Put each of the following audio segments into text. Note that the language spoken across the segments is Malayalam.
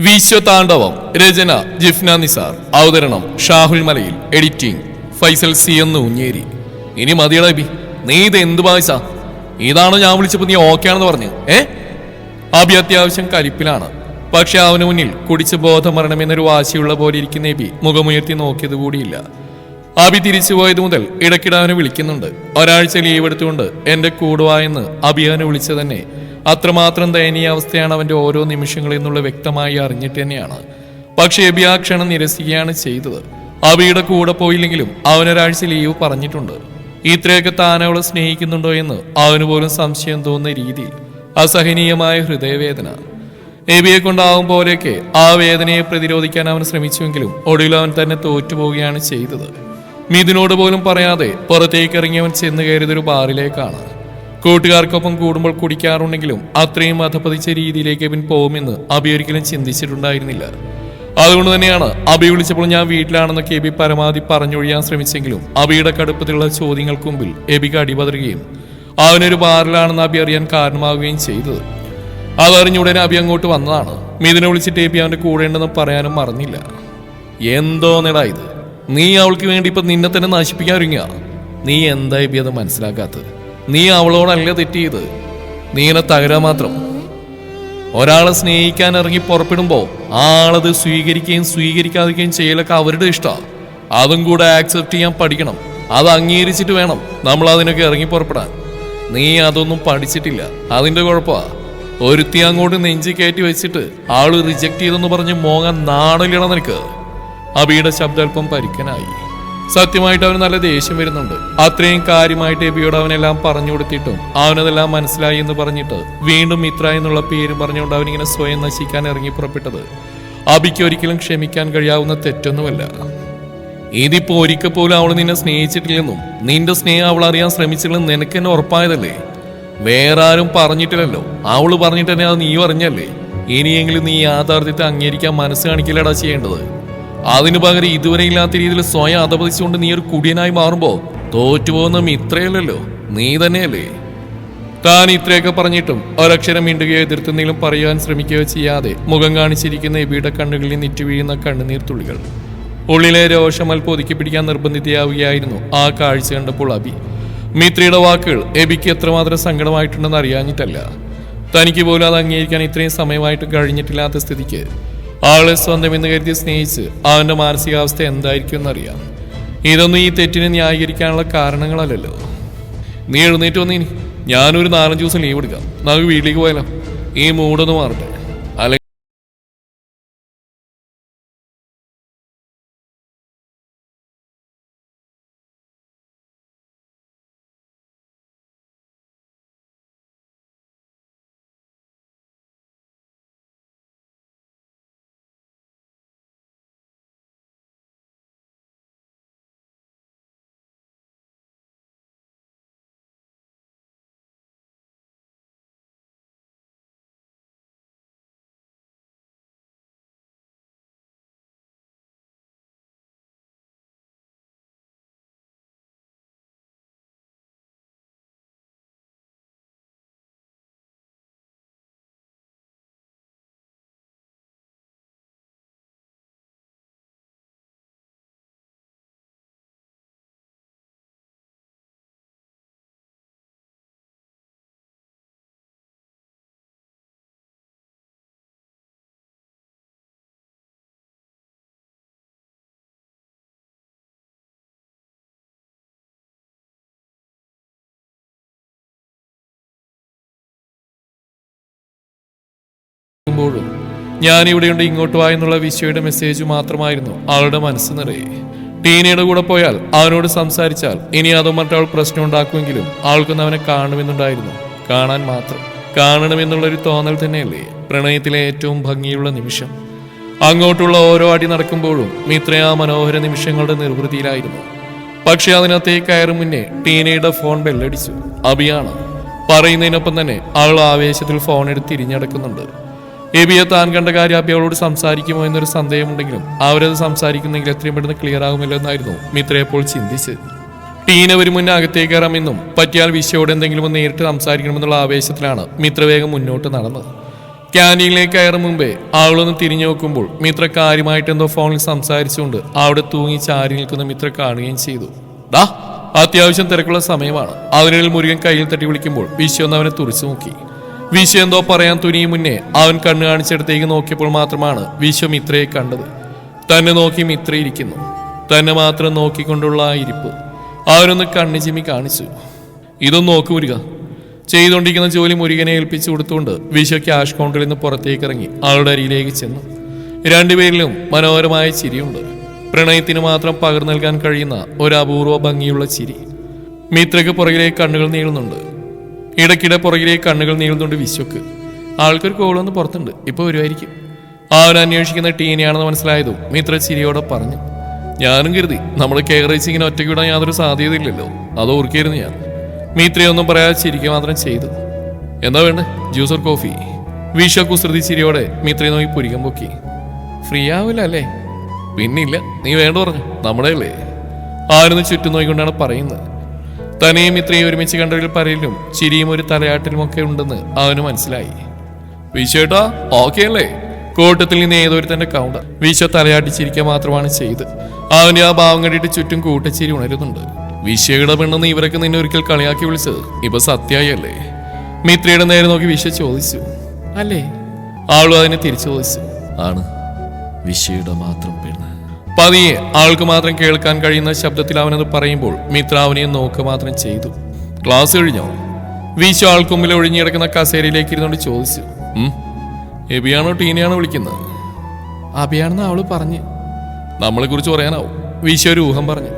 വിശ്വതാണ്ഡവം. രചന ജിഫ്ന നിസാർ. അവതരണം ഷാഹുൽ മലയിൽ. എഡിറ്റിംഗ് ഫൈസൽ സി എന്ന് ഊഞ്ഞേരി. ഇനി മതിയടാ ബി, നീ ഇത് എന്ത് പായസ? ഇതാണോ ഞാൻ വിളിച്ചപ്പോ നീ ഓക്കെയാണെന്ന് പറഞ്ഞു? അബി അത്യാവശ്യം കലിപ്പിലാണ്. പക്ഷെ അവന് മുന്നിൽ കുടിച്ച് ബോധം മരണമെന്നൊരു വാശിയുള്ള പോലെ ഇരിക്കുന്ന എബി മുഖമുയർത്തി നോക്കിയത് കൂടിയില്ല. അബി തിരിച്ചു പോയത് മുതൽ ഇടയ്ക്കിടെ അവനെ വിളിക്കുന്നുണ്ട്. ഒരാഴ്ച ലീവ് എടുത്തുകൊണ്ട് എന്റെ കൂടുവായെന്ന് അബി അവനെ വിളിച്ചു തന്നെ. അത്രമാത്രം ദയനീയ അവസ്ഥയാണ് അവന്റെ ഓരോ നിമിഷങ്ങളിൽ നിന്നുള്ള വ്യക്തമായി അറിഞ്ഞിട്ട് തന്നെയാണ്. പക്ഷെ എബി ആ ക്ഷണം നിരസിക്കുകയാണ് ചെയ്തത്. അബിയുടെ കൂടെ പോയില്ലെങ്കിലും അവനൊരാഴ്ച ലീവ് പറഞ്ഞിട്ടുണ്ട്. ഇത്രയൊക്കെ താൻ അവളെ സ്നേഹിക്കുന്നുണ്ടോ എന്ന് അവന് പോലും സംശയം തോന്നുന്ന രീതിയിൽ അസഹനീയമായ ഹൃദയവേദന. എബിയെ കൊണ്ടാവും പോലെയൊക്കെ ആ വേദനയെ പ്രതിരോധിക്കാൻ അവൻ ശ്രമിച്ചുവെങ്കിലും ഒടുവിൽ അവൻ തന്നെ തോറ്റുപോവുകയാണ് ചെയ്തത്. മിഥുനോട് പോലും പറയാതെ പുറത്തേക്ക് ഇറങ്ങിയവൻ ചെന്ന് കയറിയതൊരു ബാറിലേക്കാണ്. കൂട്ടുകാർക്കൊപ്പം കൂടുമ്പോൾ കുടിക്കാറുണ്ടെങ്കിലും അത്രയും അധപ്പതിച്ച രീതിയിലേക്ക് അവൻ പോകുമെന്ന് അബി ഒരിക്കലും ചിന്തിച്ചിട്ടുണ്ടായിരുന്നില്ല. അതുകൊണ്ട് തന്നെയാണ് അബി വിളിച്ചപ്പോൾ ഞാൻ വീട്ടിലാണെന്നൊക്കെ എബി പരമാവധി പറഞ്ഞൊഴിയാൻ ശ്രമിച്ചെങ്കിലും അബിയുടെ കടുപ്പത്തിലുള്ള ചോദ്യങ്ങൾക്ക് മുമ്പിൽ എബിക്ക് അടിപതറുകയും അവനൊരു ബാറിലാണെന്ന് അബി അറിയാൻ കാരണമാവുകയും ചെയ്തത്. അതറിഞ്ഞുടനെ അബി അങ്ങോട്ട് വന്നതാണ്. മിഥുനെ വിളിച്ചിട്ട് എബി അവന്റെ കൂടെ ഉണ്ടെന്ന് പറയാനും മറന്നില്ല. എന്തോന്നെടാ ഇത്? നീ അവൾക്ക് വേണ്ടി ഇപ്പൊ നിന്നെ തന്നെ നശിപ്പിക്കാൻ ഒരുങ്ങ. നീ എന്താ എബി അത് മനസ്സിലാക്കാത്തത്? നീ അവളോടല്ല തെറ്റ് ചെയ്ത്, നീ എന്നെ തകരാൻ മാത്രം. ഒരാളെ സ്നേഹിക്കാൻ ഇറങ്ങി പുറപ്പെടുമ്പോ ആളത് സ്വീകരിക്കുകയും സ്വീകരിക്കാതിരിക്കുകയും ചെയ്യലൊക്കെ അവരുടെ ഇഷ്ടമാണ്. അതും കൂടെ ആക്സെപ്റ്റ് ചെയ്യാൻ പഠിക്കണം. അത് അംഗീകരിച്ചിട്ട് വേണം നമ്മൾ അതിനൊക്കെ ഇറങ്ങി പുറപ്പെടാൻ. നീ അതൊന്നും പഠിച്ചിട്ടില്ല, അതിന്റെ കുഴപ്പമാ. ഒരുത്തി അങ്ങോട്ട് നെഞ്ചി കയറ്റി വെച്ചിട്ട് ആള് റിജക്ട് ചെയ്തെന്ന് പറഞ്ഞ് മോങ്ങാൻ നാടില്ലണം നിനക്ക്. അബിയുടെ ശബ്ദം അല്പം പരിക്കനായി. സത്യമായിട്ട് അവന് നല്ല ദേഷ്യം വരുന്നുണ്ട്. അത്രയും കാര്യമായിട്ട് എബിയോട് അവനെല്ലാം പറഞ്ഞു കൊടുത്തിട്ടും അവനതെല്ലാം മനസ്സിലായി എന്ന് പറഞ്ഞിട്ട് വീണ്ടും മിത്ര എന്നുള്ള പേര് പറഞ്ഞുകൊണ്ട് അവനിങ്ങനെ സ്വയം നശിക്കാൻ ഇറങ്ങി പുറപ്പെട്ടത് അബിക്ക് ഒരിക്കലും ക്ഷമിക്കാൻ കഴിയാവുന്ന തെറ്റൊന്നുമല്ല. ഇതിപ്പോ ഒരിക്കൽ പോലും അവൾ നിന്നെ സ്നേഹിച്ചിട്ടില്ലെന്നും നിന്റെ സ്നേഹം അവൾ അറിയാൻ ശ്രമിച്ചില്ലെന്നും നിനക്ക് തന്നെ ഉറപ്പായതല്ലേ? വേറെ ആരും പറഞ്ഞിട്ടില്ലല്ലോ, അവള് പറഞ്ഞിട്ട് തന്നെ അത് നീ പറഞ്ഞല്ലേ? ഇനിയെങ്കിലും നീ യാഥാർത്ഥ്യത്തെ അംഗീകരിക്കാൻ മനസ്സ് കാണിക്കില്ലടാ ചെയ്യേണ്ടത്. അതിനു പകരം ഇതുവരെ ഇല്ലാത്ത രീതിയിൽ സ്വയം അധപതിച്ചുകൊണ്ട് നീ ഒരു കുടിയനായി മാറുമ്പോ തോറ്റുപോകുന്ന മിത്രയല്ലല്ലോ, നീ തന്നെയല്ലേ? താൻ ഇത്രയൊക്കെ പറഞ്ഞിട്ടും ഒരക്ഷരം മിണ്ടുകയോ എതിർത്തെന്തെങ്കിലും പറയാൻ ശ്രമിക്കുകയോ ചെയ്യാതെ മുഖം കാണിച്ചിരിക്കുന്ന എബിയുടെ കണ്ണുകളിൽ നിറ്റു വീഴുന്ന കണ്ണുനീർ തുള്ളികൾ. ഉള്ളിലെ രോഷം അല്പം ഒതുക്കി പിടിക്കാൻ നിർബന്ധിതയാവുകയായിരുന്നു ആ കാഴ്ച കണ്ടപ്പോൾ അബി. മിത്രയുടെ വാക്കുകൾ എബിക്ക് എത്രമാത്രം സങ്കടമായിട്ടുണ്ടെന്ന് അറിയാഞ്ഞിട്ടല്ല, തനിക്ക് പോലും അത് അംഗീകരിക്കാൻ ഇത്രയും സമയമായിട്ട് കഴിഞ്ഞിട്ടില്ലാത്ത സ്ഥിതിക്ക് ആളെ സ്വന്തം എന്ന് കരുതി സ്നേഹിച്ച് അവന്റെ മാനസികാവസ്ഥ എന്തായിരിക്കും എന്നറിയാം. ഇതൊന്നും ഈ തെറ്റിനെ ന്യായീകരിക്കാനുള്ള കാരണങ്ങളല്ലല്ലോ. നീ എഴുന്നേറ്റ് വന്നീനി, ഞാനൊരു 4-5 ദിവസം ലീവ് എടുക്കാം. നമുക്ക് വീട്ടിലേക്ക് പോയാലോ? ഈ മൂടൊന്ന് മാറട്ടെ. ഞാനിവിടെയുണ്ട്, ഇങ്ങോട്ട് വായെന്നുള്ള വിശ്വയുടെ മെസ്സേജ് മാത്രമായിരുന്നു അവളുടെ മനസ്സ് നിറയെ. ടീനയുടെ കൂടെ പോയാൽ അവനോട് സംസാരിച്ചാൽ ഇനി അതും മറ്റവൾ പ്രശ്നം ഉണ്ടാക്കുമെങ്കിലും അവൾക്കൊന്നും അവനെ കാണുമെന്നുണ്ടായിരുന്നു. കാണാൻ മാത്രം, കാണണമെന്നുള്ളൊരു തോന്നൽ തന്നെയല്ലേ പ്രണയത്തിലെ ഏറ്റവും ഭംഗിയുള്ള നിമിഷം. അങ്ങോട്ടുള്ള ഓരോ അടി നടക്കുമ്പോഴും മിത്ര ആ മനോഹര നിമിഷങ്ങളുടെ നിർവൃതിയിലായിരുന്നു. പക്ഷെ അതിനകത്തേക്ക് കയറും മുന്നേ ടീനയുടെ ഫോൺ ബെല്ലടിച്ചു. അബിയാണ്. പറയുന്നതിനൊപ്പം തന്നെ അവൾ ആവേശത്തിൽ ഫോൺ എടുത്ത് തിരിഞ്ഞടക്കുന്നുണ്ട്. എബിയെ താൻ കണ്ട കാര്യം അബി അവളോട് സംസാരിക്കുമോ എന്നൊരു സന്ദേഹമുണ്ടെങ്കിലും അവരത് സംസാരിക്കുന്നെങ്കിൽ എത്രയും പെട്ടെന്ന് ക്ലിയർ ആകുമല്ലോ എന്നായിരുന്നു മിത്ര എപ്പോൾ ചിന്തിച്ച്. ടീന ഒരു മുന്നേ അകത്തേക്ക് കയറാമെന്നും പറ്റിയാൽ വിശ്വയോട് എന്തെങ്കിലും നേരിട്ട് സംസാരിക്കണമെന്നുള്ള ആവേശത്തിലാണ് മിത്ര വേഗം മുന്നോട്ട് നടന്നത്. ക്യാൻറ്റീനിലേക്ക് കയറും മുമ്പേ അവളൊന്ന് തിരിഞ്ഞു നോക്കുമ്പോൾ മിത്ര കാര്യമായിട്ട് എന്തോ ഫോണിൽ സംസാരിച്ചുകൊണ്ട് അവിടെ തൂങ്ങി ചാരി നിൽക്കുന്ന മിത്ര കാണുകയും ചെയ്തു. ഡാ, അത്യാവശ്യം തിരക്കുള്ള സമയമാണ്. അതിനിടയിൽ മുരുകൻ കയ്യിൽ തട്ടി വിളിക്കുമ്പോൾ വിശ്വ ഒന്ന് അവനെ തുറച്ചു നോക്കി. വിശ്വ എന്തോ പറയാൻ തുനിയും മുന്നേ അവൻ കണ്ണു കാണിച്ചിടത്തേക്ക് നോക്കിയപ്പോൾ മാത്രമാണ് വിശ്വ മിത്രയെ കണ്ടത്. തന്നെ നോക്കി മിത്ര ഇരിക്കുന്നു. തന്നെ മാത്രം നോക്കിക്കൊണ്ടുള്ള ആ ഇരിപ്പ് അവരൊന്ന് കണ്ണു ചിമ്മി കാണിച്ചു. ഇതൊന്നും നോക്കു മുരുക. ചെയ്തുകൊണ്ടിരിക്കുന്ന ജോലി മുരുകനെ ഏൽപ്പിച്ചു കൊടുത്തുകൊണ്ട് വിശ്വ ക്യാഷ് കൗണ്ടറിൽ നിന്ന് പുറത്തേക്ക് ഇറങ്ങി അവളുടെ അരിയിലേക്ക് ചെന്നു. രണ്ടുപേരിലും മനോഹരമായ ചിരിയുണ്ട്. പ്രണയത്തിന് മാത്രം പകർന്നു നൽകാൻ കഴിയുന്ന ഒരു അപൂർവ ഭംഗിയുള്ള ചിരി. മിത്രയ്ക്ക് പുറകിലേക്ക് കണ്ണുകൾ നീളുന്നുണ്ട്. ഇടയ്ക്കിടെ പുറകിലേക്ക് കണ്ണുകൾ നീളുന്നുണ്ട് വിശ്വക്ക്. ആൾക്കൊരു കോളൊന്ന് പുറത്തുണ്ട്, ഇപ്പോൾ വരുമായിരിക്കും. അവൻ അന്വേഷിക്കുന്ന ടീനെയാണെന്ന് മനസ്സിലായതും മിത്ര ചിരിയോടെ പറഞ്ഞു. ഞാനും കരുതി നമ്മൾ കേരളീച്ചിങ്ങനെ ഒറ്റയ്ക്ക് വിടാൻ യാതൊരു സാധ്യതയില്ലല്ലോ, അത് ഓർക്കായിരുന്നു ഞാൻ. മിത്രയൊന്നും പറയാതെ ചിരിക്കുക മാത്രം ചെയ്തു. എന്താ വേണ്ടേ, ജ്യൂസർ കോഫി? വിശ്വ കുസൃതി ചിരിയോടെ മിത്രയെ നോക്കി പുരികം പൊക്കി. ഫ്രീ ആവില്ല അല്ലേ? പിന്നില്ല, നീ വേണ്ട പറഞ്ഞു, നമ്മുടെ അല്ലേ? ആരൊന്ന് ചുറ്റും നോക്കിക്കൊണ്ടാണ് പറയുന്നത്. തന്നെയും ഇത്രയും ഒരുമിച്ച് കണ്ടവരിൽ പറയലും ചിരിയും ഒരു തലയാട്ടിലും ഒക്കെ ഉണ്ടെന്ന് അവന് മനസ്സിലായി. വിശ്വേട്ടാ ഓക്കെ അല്ലേ? കൂട്ടത്തിൽ നിന്ന് ഏതൊരു തന്റെ കൗണ്ടർ. വിശ്വ തലയാട്ടിച്ചിരിക്കുക മാത്രമാണ് ചെയ്ത്. അവന് ആ ഭാവം കണ്ടിട്ട് ചുറ്റും കൂട്ടച്ചിരി ഉണരുന്നുണ്ട്. വിശ്വയുടെ പെണ്ണെന്ന് ഇവരൊക്കെ നിന്നെ ഒരിക്കൽ കളിയാക്കി വിളിച്ചത് ഇപ്പൊ സത്യായി അല്ലേ? മിത്രയുടെ നേരെ നോക്കി വിശ്വ ചോദിച്ചു. അല്ലേ? ആളും അതിനെ തിരിച്ചു ചോദിച്ചു. ആണ്, വിശ്വയുടെ മാത്രം പെണ്ണ്. പതിയെ ആൾക്ക് മാത്രം കേൾക്കാൻ കഴിയുന്ന ശബ്ദത്തിൽ അവനത് പറയുമ്പോൾ മിത്ര അവനെ നോക്കുക മാത്രം ചെയ്തു. ക്ലാസ് കഴിഞ്ഞോ? വിശ്വ ആൾക്കുമ്പിൽ ഒഴിഞ്ഞിടക്കുന്ന കസേരയിലേക്ക് ഇരുന്നോണ്ട് ചോദിച്ചു. എബിയാണോ ടീനയാണോ വിളിക്കുന്നത്? അബിയാണെന്ന് അവള് പറഞ്ഞു. നമ്മളെ കുറിച്ച് പറയാനാവും. വിശ്വ ഒരു ഊഹം പറഞ്ഞു.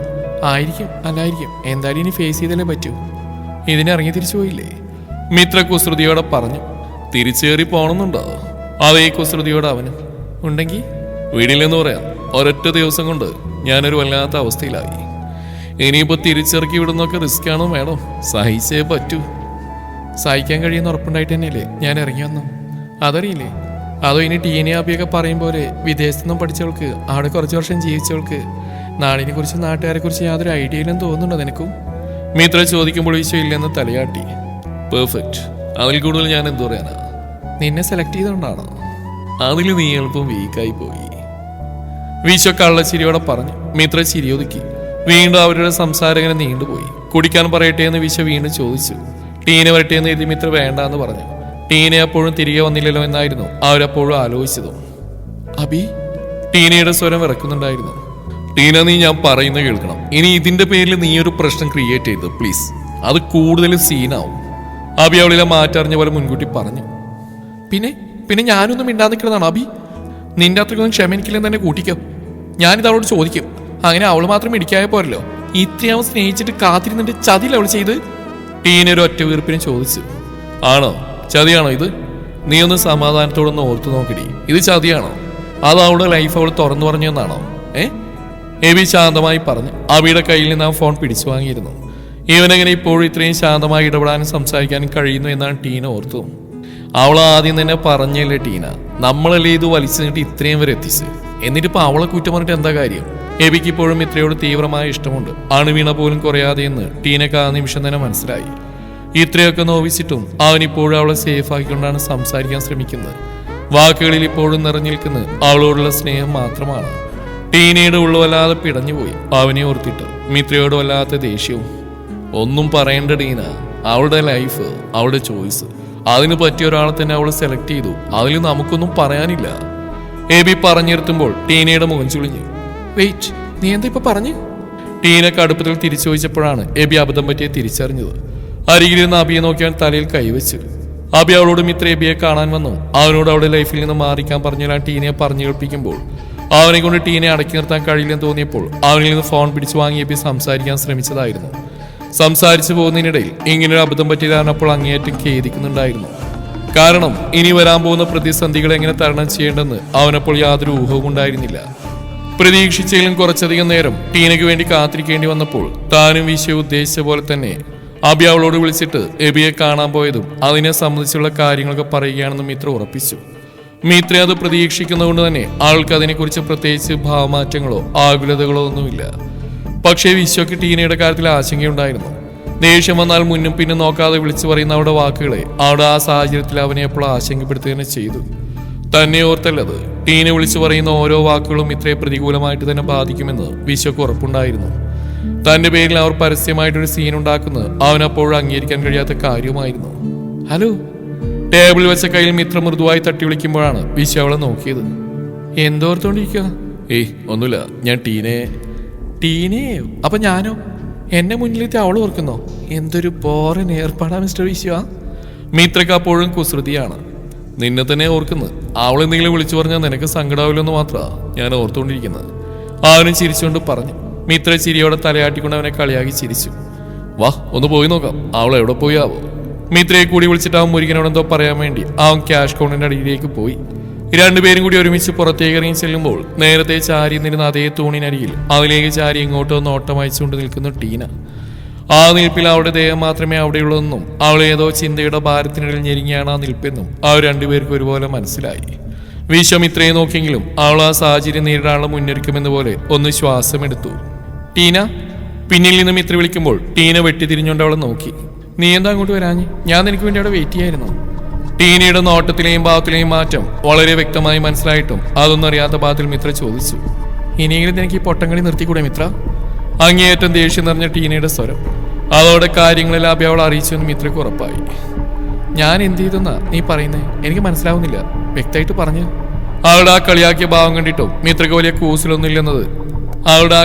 ആയിരിക്കും, അല്ലായിരിക്കും. എന്തായാലും ഇനി ഫേസ് ചെയ്തല്ലേ പറ്റൂ. ഇതിനിറങ്ങി തിരിച്ചു പോയില്ലേ? മിത്ര കുസൃതിയോടെ പറഞ്ഞു. തിരിച്ചേറി പോണമെന്നുണ്ടോ? അതേ കുസൃതിയോടെ അവനും ഉണ്ടെങ്കിൽ വീടില്ലെന്ന് പറയാം. ഒരൊറ്റ ദിവസം കൊണ്ട് ഞാനൊരു വല്ലാത്ത അവസ്ഥയിലായി. ഇനിയിപ്പോ തിരിച്ചിറക്കി വിടുന്നൊക്കെ റിസ്ക് ആണോ മേഡം? സഹിച്ചേ പറ്റൂ. സഹിക്കാൻ കഴിയുന്ന ഉറപ്പുണ്ടായിട്ട് തന്നെയല്ലേ ഞാൻ ഇറങ്ങി വന്നു. അതറിയില്ലേ? അതോ ഇനി ടീനെ അബിയൊക്കെ പറയും പോലെ വിദേശത്തു നിന്നും പഠിച്ചവൾക്ക്, അവിടെ കുറച്ച് വർഷം ജീവിച്ചവൾക്ക് നാടിനെ കുറിച്ച് നാട്ടുകാരെ കുറിച്ച് യാതൊരു ഐഡിയ ഇല്ലെന്ന് തോന്നുന്നുണ്ടോ നിനക്കും? മിത്ര ചോദിക്കുമ്പോൾ വിശ്വ ഇല്ലെന്ന് തലയാട്ടി. പെർഫെക്റ്റ്. അതിൽ കൂടുതൽ ഞാൻ എന്തു പറയാനാ? നിന്നെ സെലക്ട് ചെയ്തുകൊണ്ടാണോ? അതിൽ നീ എളുപ്പം വീക്കായി പോയി. വിശ്വ കള്ളച്ചിരിയോടെ പറഞ്ഞു. മിത്ര ചിരിയൊതുക്കി. വീണ്ടും അവരുടെ സംസാരകനെ നീണ്ടുപോയി. കുടിക്കാൻ പറയട്ടെ എന്ന് വിശ്വ വീണ്ടും ചോദിച്ചു. ടീന വരട്ടെ എന്ന് എഴുതി മിത്ര വേണ്ട എന്ന് പറഞ്ഞു. ടീന അപ്പോഴും തിരികെ വന്നില്ലല്ലോ എന്നായിരുന്നു അവരപ്പോഴും ആലോചിച്ചതും. അബി? ടീനയുടെ സ്വരം വിറക്കുന്നുണ്ടായിരുന്നു. ടീന, നീ ഞാൻ പറയുന്നത് കേൾക്കണം. ഇനി ഇതിന്റെ പേരിൽ നീ ഒരു പ്രശ്നം ക്രിയേറ്റ് ചെയ്ത് പ്ലീസ്. അത് കൂടുതലും സീനാവും. അബി അവളിലെ മാറ്ററിഞ്ഞ പോലെ മുൻകൂട്ടി പറഞ്ഞു. പിന്നെ ഞാനൊന്നും മിണ്ടാതെ നിൽക്കുന്നതാണ് അബി. നിന്റെ അത്രയ്ക്കൊന്നും ക്ഷമ എനിക്കില്ലെന്ന് തന്നെ കൂട്ടിക്കോ. ഞാനിത് അവളോട് ചോദിക്കും. അങ്ങനെ അവൾ മാത്രം ഇടിക്കായ പോരല്ലോ. ഇത്രയാവും സ്നേഹിച്ചിട്ട് കാത്തിരുന്നിട്ട് ചതിയിൽ അവൾ ചെയ്ത്? ടീന ഒരു ഒറ്റ വീർപ്പിന് ചോദിച്ചു. ആണോ? ചതിയാണോ ഇത്? നീ ഒന്ന് സമാധാനത്തോടൊന്ന് ഓർത്തു നോക്കടി. ഇത് ചതിയാണോ? അത് അവളുടെ ലൈഫ് അവൾ തുറന്നു പറഞ്ഞെന്നാണോ? എബി ശാന്തമായി പറഞ്ഞു. അബിയുടെ കയ്യിൽ നിന്ന് ആ ഫോൺ പിടിച്ചു വാങ്ങിയിരുന്നു. ഇവനെങ്ങനെ ഇപ്പോഴും ഇത്രയും ശാന്തമായി ഇടപെടാനും സംസാരിക്കാനും കഴിയുന്നു എന്നാണ് ടീന ഓർത്തു. അവൾ ആദ്യം തന്നെ പറഞ്ഞല്ലേ ടീന, നമ്മളല്ലേ ഇത് വലിച്ചു നീട്ടി ഇത്രയും വരെ എത്തിച്ച്. എന്നിട്ടിപ്പോ അവളെ കുറ്റം പറഞ്ഞിട്ട് എന്താ കാര്യം? എബിക്ക് ഇപ്പോഴും ഇത്രയോട് തീവ്രമായ ഇഷ്ടമുണ്ട്. അണുവീണ പോലും കുറയാതെ എന്ന് ടീനക്ക് ആ നിമിഷം തന്നെ മനസ്സിലായി. ഇത്രയൊക്കെ നോവിച്ചിട്ടും അവനിപ്പോഴും അവളെ സേഫ് ആക്കിക്കൊണ്ടാണ് സംസാരിക്കാൻ ശ്രമിക്കുന്നത്. വാക്കുകളിൽ ഇപ്പോഴും നിറഞ്ഞിരിക്കുന്നത് അവളോടുള്ള സ്നേഹം മാത്രമാണ്. ടീനയുടെ ഉള്ളു വല്ലാതെ പിടഞ്ഞുപോയി. അവനെ ഓർത്തിട്ട് മിത്രയോട് വല്ലാത്ത ദേഷ്യവും. ഒന്നും പറയേണ്ട ടീന, അവളുടെ ലൈഫ്, അവളുടെ ചോയ്സ്. അതിന് പറ്റിയ ഒരാളെ തന്നെ അവൾ സെലക്ട് ചെയ്തു. അതിൽ നമുക്കൊന്നും പറയാനില്ല. എബി പറഞ്ഞിരുത്തുമ്പോൾ ടീനയുടെ മുഖം ചുളിഞ്ഞു. വെയിറ്റ്, നീ എന്താ ഇപ്പൊ പറഞ്ഞു? ടീന കടുപ്പത്തിൽ തിരിച്ചു ചോദിച്ചപ്പോഴാണ് എബി അബദ്ധം പറ്റിയെ തിരിച്ചറിഞ്ഞത്. അരികിലിരുന്ന് അബിയെ നോക്കിയാൽ തലയിൽ കൈവച്ചു. അബി അവളോട് മിത്ര എബിയെ കാണാൻ വന്നു. അവനോട് അവളുടെ ലൈഫിൽ നിന്ന് മാറിക്കാൻ പറഞ്ഞാൽ ടീനയെ പറഞ്ഞു കേൾപ്പിക്കുമ്പോൾ അവനെ കൊണ്ട് ടീനയെ അടക്കി നിർത്താൻ കഴിയില്ലെന്ന് തോന്നിയപ്പോൾ അവനിൽ നിന്ന് ഫോൺ പിടിച്ചു വാങ്ങി എബി സംസാരിക്കാൻ ശ്രമിച്ചതായിരുന്നു. സംസാരിച്ചു പോകുന്നതിനിടയിൽ ഇങ്ങനൊരു അബദ്ധം പറ്റിയതാണപ്പോൾ അങ്ങേയറ്റം ഖേദിക്കുന്നുണ്ടായിരുന്നു. കാരണം ഇനി വരാൻ പോകുന്ന പ്രതിസന്ധികളെ എങ്ങനെ തരണം ചെയ്യേണ്ടെന്ന് അവനപ്പോൾ യാതൊരു ഊഹവും ഉണ്ടായിരുന്നില്ല. പ്രതീക്ഷിച്ചതിലും കുറച്ചധികം നേരം ടീനയ്ക്ക് വേണ്ടി കാത്തിരിക്കേണ്ടി വന്നപ്പോൾ താനും വിശ്വ ഉദ്ദേശിച്ച പോലെ തന്നെ അബി അവളോട് വിളിച്ചിട്ട് എബിയെ കാണാൻ പോയതും അതിനെ സംബന്ധിച്ചുള്ള കാര്യങ്ങളൊക്കെ പറയുകയാണെന്നും മിത്ര ഉറപ്പിച്ചു. മിത്ര അത് പ്രതീക്ഷിക്കുന്നതുകൊണ്ട് തന്നെ ആൾക്ക് അതിനെക്കുറിച്ച് പ്രത്യേകിച്ച് ഭാവമാറ്റങ്ങളോ ആകുലതകളോ ഒന്നുമില്ല. പക്ഷേ വിശ്വക്ക് ടീനയുടെ കാര്യത്തിൽ ആശങ്കയുണ്ടായിരുന്നു. ദേഷ്യം വന്നാൽ മുന്നും പിന്നും നോക്കാതെ വിളിച്ചു പറയുന്ന അവരുടെ വാക്കുകളെ അവിടെ ആ സാഹചര്യത്തിൽ അവനെ എപ്പോൾ ആശങ്കപ്പെടുത്തുക ചെയ്തു. തന്നെ ഓർത്തല്ലത്, ടീന വിളിച്ചു പറയുന്ന ഓരോ വാക്കുകളും ഇത്രയും പ്രതികൂലമായിട്ട് തന്നെ ബാധിക്കുമെന്ന് വിശ്വക്ക് ഉറപ്പുണ്ടായിരുന്നു. തന്റെ പേരിൽ അവർ പരസ്യമായിട്ടൊരു സീൻ ഉണ്ടാക്കുന്നത് അവനപ്പോഴും അംഗീകരിക്കാൻ കഴിയാത്ത കാര്യമായിരുന്നു. ഹലോ. ടേബിൾ വെച്ച കയ്യിൽ മിത്ര മൃദുവായി തട്ടി വിളിക്കുമ്പോഴാണ് വിശ്വ അവളെ നോക്കിയത്. എന്തോർത്തോണ്ടിരിക്കുക? ഒന്നുമില്ല, ഞാൻ ടീനയോ? അപ്പൊ ഞാനോ? എന്നെ മുന്നിലെത്തി അവൾ ഓർക്കുന്നോ? എന്തൊരു ബോറൻ ഏർപ്പാടാ മിസ്റ്റർ വിശ്വ. മിത്രക്ക് അപ്പോഴും കുസൃതിയാണ്. നിന്നെ തന്നെ ഓർക്കുന്നത്. അവളെന്തെങ്കിലും വിളിച്ചു പറഞ്ഞാൽ നിനക്ക് സങ്കടാവില്ലെന്ന് മാത്രമാണ് ഞാൻ ഓർത്തുകൊണ്ടിരിക്കുന്നത്. അവനും ചിരിച്ചുകൊണ്ട് പറഞ്ഞു. മിത്ര ചിരിയോടെ തലയാട്ടിക്കൊണ്ട് അവനെ കളിയാക്കി ചിരിച്ചു. വാ, ഒന്ന് പോയി നോക്കാം അവൾ എവിടെ പോയാവോ. മിത്രയെ കൂടി വിളിച്ചിട്ട് അവൻ മുരുകനോടെന്തോ പറയാൻ വേണ്ടി അവൻ ക്യാഷ് കൗണ്ടറിന്റെ അടിയിലേക്ക് പോയി. രണ്ടുപേരും കൂടി ഒരുമിച്ച് പുറത്തേക്ക് ഇറങ്ങി ചെല്ലുമ്പോൾ നേരത്തെ ചാരി നിന്നിരുന്ന അതേ തൂണിനരികിൽ അതിലേക്ക് ചാരി ഇങ്ങോട്ടോ നോട്ടം അയച്ചുകൊണ്ട് നിൽക്കുന്ന ടീന. ആ നിൽപ്പിൽ അവളുടെ ദേഹം മാത്രമേ അവിടെയുള്ളതെന്നും അവൾ ഏതോ ചിന്തയുടെ ഭാരത്തിനിടയിൽ ഞെരുങ്ങിയാണ് ആ നിൽപ്പെന്നും അവർ രണ്ടുപേർക്കും ഒരുപോലെ മനസ്സിലായി. വിശ്വം ഇത്രയും നോക്കിയെങ്കിലും അവൾ ആ സാഹചര്യം നേരിടാനുള്ള മുന്നൊരുക്കുമെന്ന പോലെ ഒന്ന് ശ്വാസമെടുത്തു. ടീന. പിന്നിൽ നിന്നും മിത്ര വിളിക്കുമ്പോൾ ടീന വെട്ടിത്തിരിഞ്ഞുകൊണ്ട് അവളെ നോക്കി. നീ എന്താ അങ്ങോട്ട് വരാഞ്ഞ്? ഞാൻ നിനക്ക് വേണ്ടി അവിടെ വെയിറ്റ് ചെയ്യായിരുന്നു. ടീനയുടെ നോട്ടത്തിലെയും ഭാവത്തിലെയും മാറ്റം വളരെ വ്യക്തമായി മനസ്സിലായിട്ടും അതൊന്നും അറിയാത്ത ഭാഗത്തിൽ മിത്ര ചോദിച്ചു. ഇനിയെങ്കിലും നിനക്ക് ഈ പൊട്ടങ്ങളി നിർത്തിക്കൂടെ മിത്ര? അങ്ങേയറ്റം ദേഷ്യം നിറഞ്ഞ ടീനയുടെ സ്വരം. അതോടെ കാര്യങ്ങളെല്ലാം അവൾ അറിയിച്ചെന്ന് മിത്രക്ക് ഉറപ്പായി. ഞാൻ എന്ത് ചെയ്തെന്നാ നീ പറയുന്നേ? എനിക്ക് മനസ്സിലാവുന്നില്ല, വ്യക്തമായിട്ട് പറഞ്ഞു. അവളുടെ ആ കളിയാക്കിയ ഭാവം കണ്ടിട്ടും മിത്രക്ക് വലിയ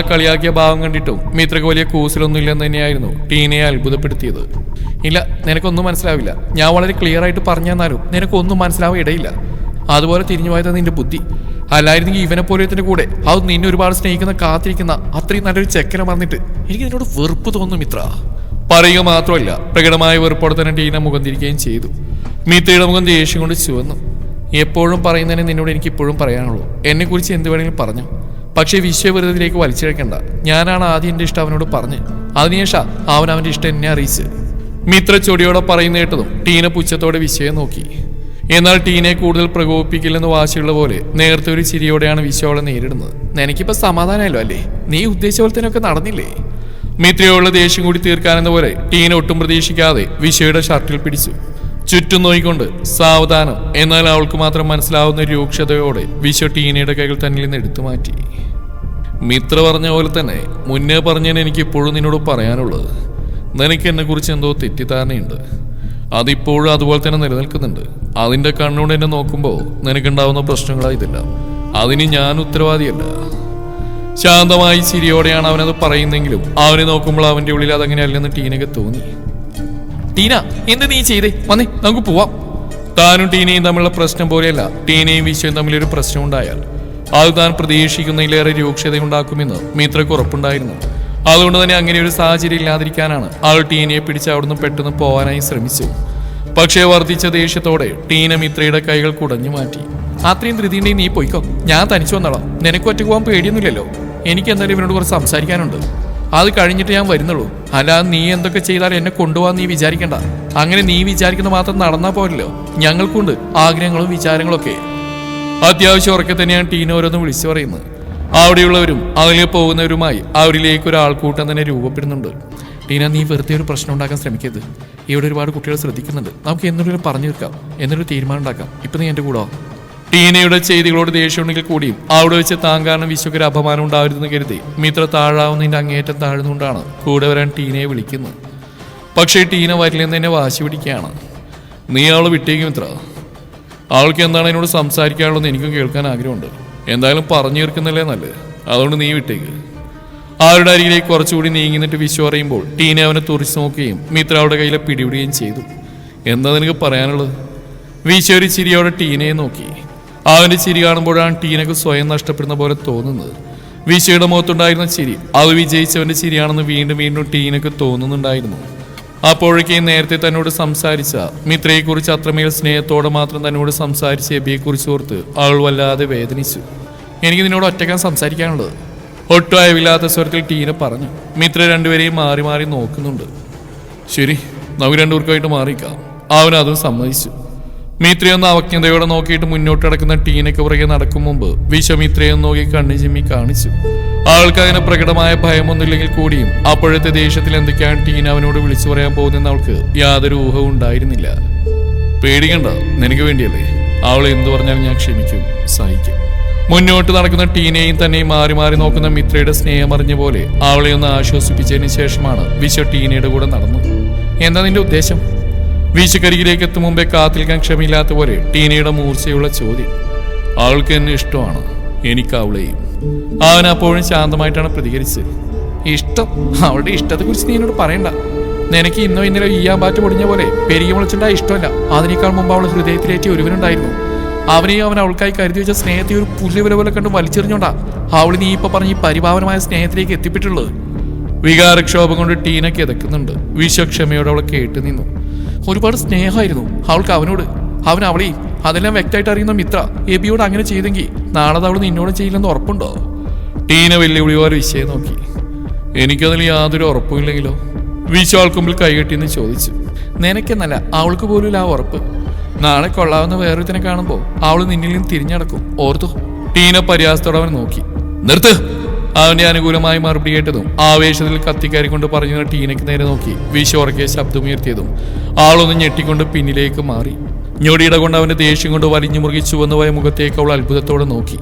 കൂസലൊന്നുമില്ലെന്ന് തന്നെയായിരുന്നു ടീനയെ അത്ഭുതപ്പെടുത്തിയത്. ഇല്ല, നിനക്കൊന്നും മനസ്സിലാവില്ല. ഞാൻ വളരെ ക്ലിയർ ആയിട്ട് പറഞ്ഞു തന്നാലും നിനക്കൊന്നും മനസ്സിലാവാൻ ഇടയില്ല. അതുപോലെ തിരിഞ്ഞു പോയത് നിന്റെ ബുദ്ധി. അല്ലായിരുന്നെങ്കിൽ ഇവനെ പോലെത്തിന്റെ കൂടെ അത് നിന്നെ ഒരുപാട് സ്നേഹിക്കുന്ന കാത്തിരിക്കുന്ന അത്രയും നല്ലൊരു ചെക്കനെ മറന്നിട്ട് എനിക്ക് നിന്നോട് വെറുപ്പ് തോന്നും മിത്ര. പറയുക മാത്രമല്ല, പ്രകടമായ വെറുപ്പോടെ തന്നെ ടീന മുഖം തിരിക്കുകയും ചെയ്തു. മിത്രയുടെ മുഖം ദേഷ്യം കൊണ്ട് ചുവന്നു. എപ്പോഴും പറയുന്നതിനെ നിന്നോട് എനിക്ക് ഇപ്പോഴും പറയാനുള്ളൂ. എന്നെ കുറിച്ച് എന്ത് വേണമെങ്കിലും പറഞ്ഞു, പക്ഷേ വിശ്വവിരുദ്ധത്തിലേക്ക് വലിച്ചിഴക്കണ്ട. ഞാനാണ് ആദ്യം എൻ്റെ ഇഷ്ടം അവനോട് പറഞ്ഞ്, അതിനുശേഷം അവൻ അവൻ്റെ ഇഷ്ടം എന്നെ അറിയിച്ച്. മിത്ര ചൊടിയോടെ പറയുന്ന കേട്ടതും ടീന പുച്ഛത്തോടെ വിശ്വയെ നോക്കി. എന്നാൽ ടീനയെ കൂടുതൽ പ്രകോപിപ്പിക്കില്ലെന്ന് വാശിയുള്ള പോലെ നേരത്തെ ഒരു ചിരിയോടെയാണ് വിശ്വ അവളെ നേരിടുന്നത്. നിനക്കിപ്പോ സമാധാനമല്ലോ അല്ലേ? നീ ഉദ്ദേശിച്ച പോലെ തന്നെ ഒക്കെ നടന്നില്ലേ? മിത്രയോടുള്ള ദേഷ്യം കൂടി തീർക്കാനെന്ന പോലെ ടീന ഒട്ടും പ്രതീക്ഷിക്കാതെ വിശ്വയുടെ ഷർട്ടിൽ പിടിച്ചു. ചുറ്റും നോയിക്കൊണ്ട് സാവധാനം, എന്നാൽ അവൾക്ക് മാത്രം മനസ്സിലാവുന്ന രൂക്ഷതയോടെ വിശ്വ ടീനയുടെ കൈകൾ തന്നിൽ നിന്ന് എടുത്തു മാറ്റി. മിത്ര പറഞ്ഞ പോലെ തന്നെ മുന്നേ പറഞ്ഞതിന് എനിക്ക് ഇപ്പോഴും നിന്നോട് പറയാനുള്ളത്, നിനക്ക് എന്നെ കുറിച്ച് എന്തോ തെറ്റിദ്ധാരണയുണ്ട്. അതിപ്പോഴും അതുപോലെ തന്നെ നിലനിൽക്കുന്നുണ്ട്. അതിന്റെ കണ്ണുകൊണ്ട് എന്നെ നോക്കുമ്പോൾ നിനക്കുണ്ടാവുന്ന പ്രശ്നങ്ങളായിട്ടില്ല. അതിന് ഞാൻ ഉത്തരവാദിയല്ല. ശാന്തമായി ചിരിയോടെയാണ് അവനത് പറയുന്നെങ്കിലും അവനെ നോക്കുമ്പോൾ അവന്റെ ഉള്ളിൽ അതങ്ങനെയല്ലെന്ന് ടീനയ്ക്ക് തോന്നി. ടീന, എന്ത് നീ ചെയ്തേ? വന്നേ, നമുക്ക് പോവാം. താനും ടീനയും തമ്മിലുള്ള പ്രശ്നം പോലെയല്ല ടീനയും വിശ്വയും തമ്മിലൊരു പ്രശ്നം ഉണ്ടായാൽ അത് താൻ പ്രതീക്ഷിക്കുന്നതിലേറെ രൂക്ഷതയുണ്ടാക്കുമെന്ന് മിത്രക്ക് ഉറപ്പുണ്ടായിരുന്നു. അതുകൊണ്ട് തന്നെ അങ്ങനെ ഒരു സാഹചര്യം ഇല്ലാതിരിക്കാനാണ് അവൾ ടീനയെ പിടിച്ച് അവിടുന്ന് പെട്ടെന്ന് പോകാനായി ശ്രമിച്ചു. പക്ഷേ വർദ്ധിച്ച ദേഷ്യത്തോടെ ടീന മിത്രയുടെ കൈകൾ കുടഞ്ഞു മാറ്റി. അത്രയും ധൃതിയുണ്ടെങ്കിൽ നീ പോയിക്കോ, ഞാൻ തനിച്ചു വന്നോളാം. നിനക്ക് ഒറ്റ പോകാൻ പേടിയൊന്നുമില്ലല്ലോ. എനിക്ക് എന്തായാലും ഇവനോട് കുറച്ച് സംസാരിക്കാനുണ്ട്. അത് കഴിഞ്ഞിട്ട് ഞാൻ വരുന്നുള്ളൂ. അല്ലാതെ നീ എന്തൊക്കെ ചെയ്താലും എന്നെ കൊണ്ടുപോകാൻ നീ വിചാരിക്കണ്ട. അങ്ങനെ നീ വിചാരിക്കുന്ന മാത്രം നടന്നാൽ പോരല്ലോ. ഞങ്ങൾക്കുണ്ട് ആഗ്രഹങ്ങളും വിചാരങ്ങളും ഒക്കെ. അത്യാവശ്യം ഉറക്കെ തന്നെയാണ് ടീന ഓരോന്ന് വിളിച്ചു പറയുന്നത്. അവിടെയുള്ളവരും അതിലെ പോകുന്നവരുമായി അവരിലേക്ക് ഒരു ആൾക്കൂട്ടം തന്നെ രൂപപ്പെടുന്നുണ്ട്. ടീന, നീ വെറുതെ ഒരു പ്രശ്നം ഉണ്ടാക്കാൻ ശ്രമിക്കരുത്. ഇവിടെ ഒരുപാട് കുട്ടികൾ ശ്രദ്ധിക്കുന്നുണ്ട്. നമുക്ക് എന്നൊരു പറഞ്ഞു തീർക്കാം, എന്നൊരു തീരുമാനം ഉണ്ടാക്കാം. ഇപ്പൊ നീ എന്റെ കൂടെ. ടീനയുടെ ചെയ്തികളോട് ദേഷ്യമുണ്ടെങ്കിൽ കൂടിയും അവിടെ വെച്ച് താൻ കാരണം വിശ്വക്കൊരു അപമാനം ഉണ്ടാവരുതെന്ന് കരുതി മിത്ര താഴാവുന്നതിന്റെ അങ്ങേറ്റം താഴ്ന്നുകൊണ്ടാണ് കൂടെ വരാൻ ടീനയെ വിളിക്കുന്നത്. പക്ഷേ ടീന വരില്ലെന്ന് തന്നെ വാശി പിടിക്കുകയാണ്. നീ അവളെ വിട്ടേക്കും മിത്ര. അവൾക്ക് എന്താണ് എന്നോട് സംസാരിക്കാനുള്ളതെന്ന് എനിക്കും കേൾക്കാൻ ആഗ്രഹമുണ്ട്. എന്തായാലും പറഞ്ഞു തീർക്കുന്നില്ലേ നല്ലത്. അതുകൊണ്ട് നീ വിട്ടേക്ക്. അവരുടെ അരികിലേക്ക് കുറച്ചുകൂടി നീങ്ങിന്നിട്ട് വിശ്വ പറയുമ്പോൾ ടീന അവനെ തുറിച്ചു നോക്കുകയും മിത്ര അവരുടെ കയ്യിലെ പിടിവിടുകയും ചെയ്തു. എന്താ നിനക്ക് പറയാനുള്ളത്? വിശ്വ ഒരു ചിരിയോടെ ടീനയെ നോക്കി. അവന്റെ ചിരി കാണുമ്പോഴാണ് ടീനക്ക് സ്വയം നഷ്ടപ്പെടുന്ന പോലെ തോന്നുന്നത്. വിശ്വയുടെ മുഖത്തുണ്ടായിരുന്ന ചിരി അത് വിജയിച്ചവന്റെ ചിരിയാണെന്ന് വീണ്ടും വീണ്ടും ടീനക്ക് തോന്നുന്നുണ്ടായിരുന്നു. അപ്പോഴേക്കും നേരത്തെ തന്നോട് സംസാരിച്ച മിത്രയെക്കുറിച്ച് അത്രമേൽ സ്നേഹത്തോടെ മാത്രം തന്നോട് സംസാരിച്ച എബിയെക്കുറിച്ച് ഓർത്ത് അവൾ വല്ലാതെ വേദനിച്ചു. എനിക്ക് നിന്നോട് ഒറ്റക്കാൻ സംസാരിക്കാനുള്ളത്, ഒട്ടും അയവില്ലാത്ത സ്വരത്തിൽ ടീന പറഞ്ഞു. മിത്ര രണ്ടുപേരെയും മാറി മാറി നോക്കുന്നുണ്ട്. ശരി, നമുക്ക് രണ്ടുപേർക്കായിട്ട് മാറിക്കാം. അവനതും സമ്മതിച്ചു. മിത്രയൊന്ന് അവജ്ഞതയോടെ നോക്കിയിട്ട് മുന്നോട്ട് കിടക്കുന്ന ടീനയ്ക്ക് പുറകെ നടക്കും മുമ്പ് വിശ്വമിത്രയൊന്ന് നോക്കി കണ്ണു ചിമ്മി കാണിച്ചു. ആൾക്ക് അങ്ങനെ പ്രകടമായ ഭയമൊന്നുമില്ലെങ്കിൽ കൂടിയും അപ്പോഴത്തെ ദേഷ്യത്തിൽ എന്തൊക്കെയാണ് ടീന അവനോട് വിളിച്ചു പറയാൻ പോകുന്നെന്ന് അവൾക്ക് യാതൊരു ഊഹവും ഉണ്ടായിരുന്നില്ല. പേടിക്കണ്ട, നിനക്ക് വേണ്ടിയല്ലേ. അവൾ എന്തു പറഞ്ഞാലും ഞാൻ ക്ഷമിക്കും, സഹിക്കും. മുന്നോട്ട് നടക്കുന്ന ടീനയും തന്നെയും മാറി മാറി നോക്കുന്ന മിത്രയുടെ സ്നേഹം അറിഞ്ഞ പോലെ അവളെ ഒന്ന് ആശ്വസിപ്പിച്ചതിന് ശേഷമാണ് വിശ ടീനയുടെ കൂടെ നടന്നു. എന്താ നിന്റെ ഉദ്ദേശം? വിശക്കരികിലേക്ക് എത്തും മുമ്പേ കാത്തിരിക്കാൻ ക്ഷമയില്ലാത്ത പോലെ ടീനയുടെ മൂർച്ചയുള്ള ചോദ്യം. അവൾക്ക് എന്നെ ഇഷ്ടമാണ്, എനിക്ക് അവളെയും. അവൻ അപ്പോഴും ശാന്തമായിട്ടാണ് പ്രതികരിച്ചത്. ഇഷ്ടം? അവളുടെ ഇഷ്ടത്തെക്കുറിച്ച് നീ എന്നോട് പറയണ്ട. നിനക്ക് ഇന്നോ ഇന്നലെ ഈയാമ്പാറ്റ് പൊടിഞ്ഞ പോലെ പെരുകി മുളച്ചിട്ടുണ്ടായ ഇഷ്ടമല്ല. അതിനേക്കാൾ മുമ്പ് അവൾ ഹൃദയത്തിലേറ്റി ഒരുവനുണ്ടായിരുന്നു. അവനെയും അവൻ അവൾക്കായി കരുതി വെച്ച സ്നേഹത്തെ ഒരു പുല്ലുവില പോലെ കണ്ട് വലിച്ചെറിഞ്ഞോണ്ടാ അവൾ നീ ഇപ്പൊ പറഞ്ഞ ഈ പരിഭാവനമായ സ്നേഹത്തിലേക്ക് എത്തിപ്പെട്ടുള്ളത്. വികാരക്ഷോഭം കൊണ്ട് ടീന കിതക്കുന്നുണ്ട്. വിശ്വക്ഷമയോടെ അവളെ കേട്ടു നിന്നു. ഒരുപാട് സ്നേഹമായിരുന്നു അവൾക്ക് അവനോട്, അവൻ അവളെയും. അതെല്ലാം വ്യക്തമായിട്ട് അറിയുന്ന മിത്ര എബിയോട് അങ്ങനെ ചെയ്തെങ്കിൽ നാളെ അവൾ നിന്നോട് ചെയ്യില്ലെന്ന് ഉറപ്പുണ്ടോ? ടീന വെല്ലുവിളി പോലെ വിഷയം നോക്കി. എനിക്കതിൽ യാതൊരു ഉറപ്പുമില്ലെങ്കിലോ? വിശ്വാൾക്ക് മുമ്പിൽ കൈകെട്ടിന്ന് ചോദിച്ചു. നിനക്കെന്നല്ല, അവൾക്ക് പോലും ആ ഉറപ്പ്. നാളെ കൊള്ളാവുന്ന വേറൊരുത്തിനെ കാണുമ്പോൾ അവൾ നിന്നിൽ നിന്ന് തിരിഞ്ഞടക്കും, ഓർത്തു. ടീന പരിഹാസത്തോടെ അവൻ നോക്കി. നിർത്ത്! അവന്റെ അനുകൂലമായി മറുപടി കേട്ടതും ആവേശത്തിൽ കത്തിക്കയറിക്കൊണ്ട് പറഞ്ഞു ടീനയ്ക്ക് നേരെ നോക്കി വിശ്വ ഉറക്കിയ ശബ്ദമുയർത്തിയതും ആളൊന്ന് ഞെട്ടിക്കൊണ്ട് പിന്നിലേക്ക് മാറി. ഞൊടിയിട കൊണ്ട് അവന്റെ ദേഷ്യം കൊണ്ട് വലിഞ്ഞു മുറുകി ചുവന്നുപോയ മുഖത്തേക്ക് അവൾ അത്ഭുതത്തോടെ നോക്കി.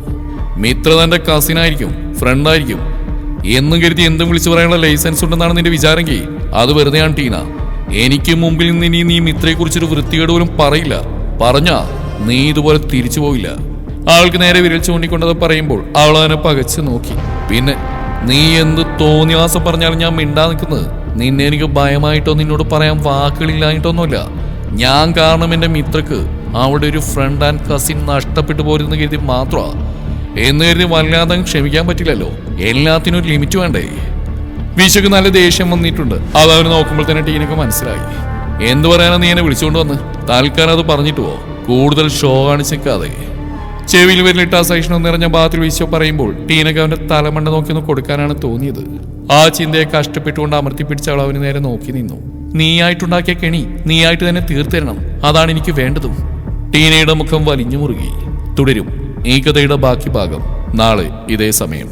മിത്ര തന്റെ കസിനായിരിക്കും, ഫ്രണ്ടായിരിക്കും എന്നും കരുതി എന്തും വിളിച്ചു പറയാനുള്ള ലൈസൻസ് ഉണ്ടെന്നാണ് നിന്റെ വിചാരമെങ്കിൽ അത് വെറുതെയാണ് ടീന. എനിക്ക് മുമ്പിൽ നിന്ന് ഇനി നീ മിത്രയെ കുറിച്ചൊരു വൃത്തികേട് പോലും പറയില്ല. പറഞ്ഞാ നീ ഇതുപോലെ തിരിച്ചു പോയില്ല. ആൾക്ക് നേരെ വിരൽ ചൂണ്ടിക്കൊണ്ടത് പറയുമ്പോൾ അവൾ അവനെ പകച്ചു നോക്കി. പിന്നെ നീ എന്ത് തോന്നിയാസം പറഞ്ഞാലും ഞാൻ മിണ്ടാ നിൽക്കുന്നത് നിന്നെ എനിക്ക് ഭയമായിട്ടോ നിന്നോട് പറയാൻ വാക്കുകളില്ലായിട്ടൊന്നുമില്ല. ഞാൻ കാരണം എന്റെ മിത്രക്ക് അവിടെ ഒരു ഫ്രണ്ട് ആൻഡ് കസിൻ നഷ്ടപ്പെട്ടു പോരുന്ന കരുതി മാത്രമാ. എന്ന് കരുതി വല്ലാതെ ക്ഷമിക്കാൻ പറ്റില്ലല്ലോ. എല്ലാത്തിനും ഒരു ലിമിറ്റ് വേണ്ടേ? വിശക്ക് നല്ല ദേഷ്യം വന്നിട്ടുണ്ട്. അതവന് നോക്കുമ്പോൾ തന്നെ ടീനക്ക് മനസ്സിലായി. എന്തു പറയാനാ നീ എന്നെ വിളിച്ചുകൊണ്ട് വന്ന്? തൽക്കാലം അത് പറഞ്ഞിട്ട് പോ, കൂടുതൽ ഷോ കാണിച്ചേക്കാതെ. ചെവിയിൽ വരലിട്ട് ആ സഹിഷ്ണു നിറഞ്ഞ ഭാഗത്തിൽ വിശ്വ പറയുമ്പോൾ ടീനക്ക് അവന്റെ തലമണ്ട നോക്കിയൊന്ന് കൊടുക്കാനാണ് തോന്നിയത്. ആ ചിന്തയെ കഷ്ടപ്പെട്ടുകൊണ്ട് അമർത്തിപ്പിടിച്ച അവൾ അവന് നേരെ നോക്കി നിന്നു. നീയായിട്ടുണ്ടാക്കിയ കെണി നീയായിട്ട് തന്നെ തീർത്തരണം, അതാണ് എനിക്ക് വേണ്ടതും. ടീനയുടെ മുഖം വലിഞ്ഞു മുറുകി. തുടരും ഈ കഥയുടെ ബാക്കി ഭാഗം നാളെ ഇതേ സമയം.